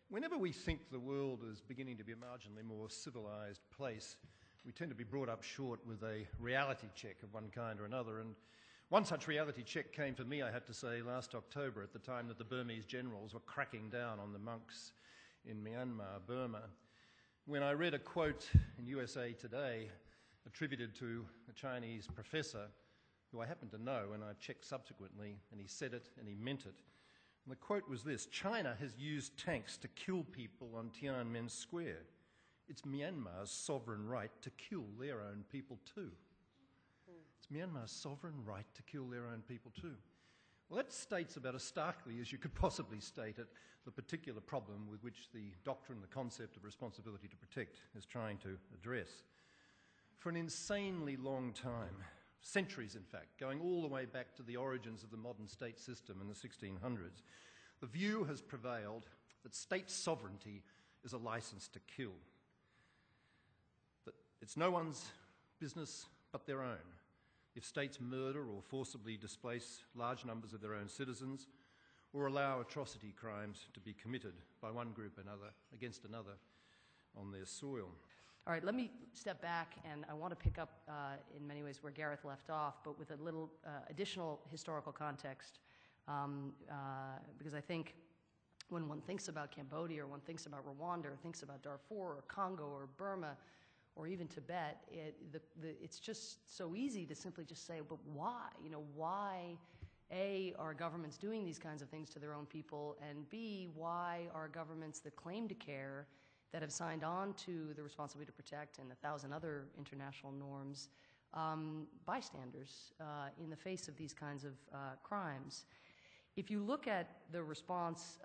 Whenever we think the world is beginning to be a marginally more civilised place, we tend to be brought up short with a reality check of one kind or another. And one such reality check came for me, I have to say, last October at the time that the Burmese generals were cracking down on the monks in Myanmar, Burma, when I read a quote in USA Today attributed to a Chinese professor who I happen to know, and I checked subsequently, and he said it and he meant it. And the quote was this: "China has used tanks to kill people on Tiananmen Square. It's Myanmar's sovereign right to kill their own people too." It's Myanmar's sovereign right to kill their own people too. Well, that states about as starkly as you could possibly state it the particular problem with which the doctrine, the concept of responsibility to protect, is trying to address. For an insanely long time, centuries in fact, going all the way back to the origins of the modern state system in the 1600s, the view has prevailed that state sovereignty is a license to kill. That it's no one's business but their own. If states murder or forcibly displace large numbers of their own citizens, or allow atrocity crimes to be committed by one group against another on their soil. All right, let me step back, and I want to pick up in many ways where Gareth left off, but with a little additional historical context, because I think when one thinks about Cambodia, or one thinks about Rwanda, or thinks about Darfur, or Congo, or Burma, or even Tibet, it's just so easy to simply just say, but why? You know, why, A, are governments doing these kinds of things to their own people, and B, why are governments that claim to care, that have signed on to the responsibility to protect and 1,000 other international norms, bystanders in the face of these kinds of crimes? If you look at the response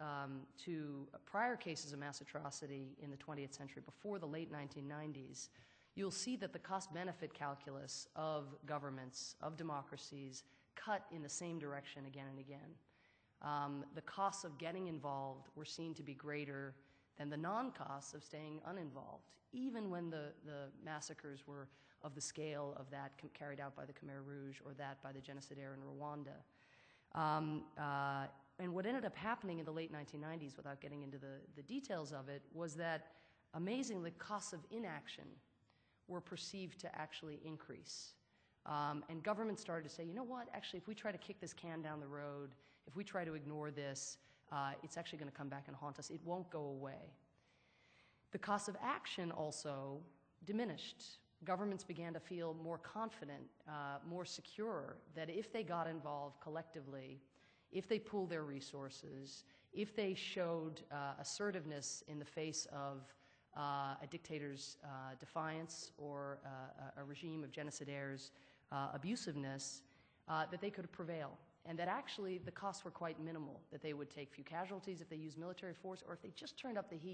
to prior cases of mass atrocity in the 20th century, before the late 1990s, you'll see that the cost-benefit calculus of governments, of democracies, cut in the same direction again and again. The costs of getting involved were seen to be greater than the non-costs of staying uninvolved, even when the massacres were of the scale of that carried out by the Khmer Rouge or that by the genocidaire in Rwanda. And what ended up happening in the late 1990s, without getting into the details of it, was that amazingly costs of inaction were perceived to actually increase. And governments started to say, you know what, actually, if we try to kick this can down the road, if we try to ignore this, it's actually going to come back and haunt us. It won't go away. The cost of action also diminished. Governments began to feel more confident, more secure, that if they got involved collectively, if they pooled their resources, if they showed assertiveness in the face of a dictator's defiance or a regime of genocidaire's abusiveness, that they could prevail. And that actually the costs were quite minimal, that they would take few casualties if they used military force, or if they just turned up the heat,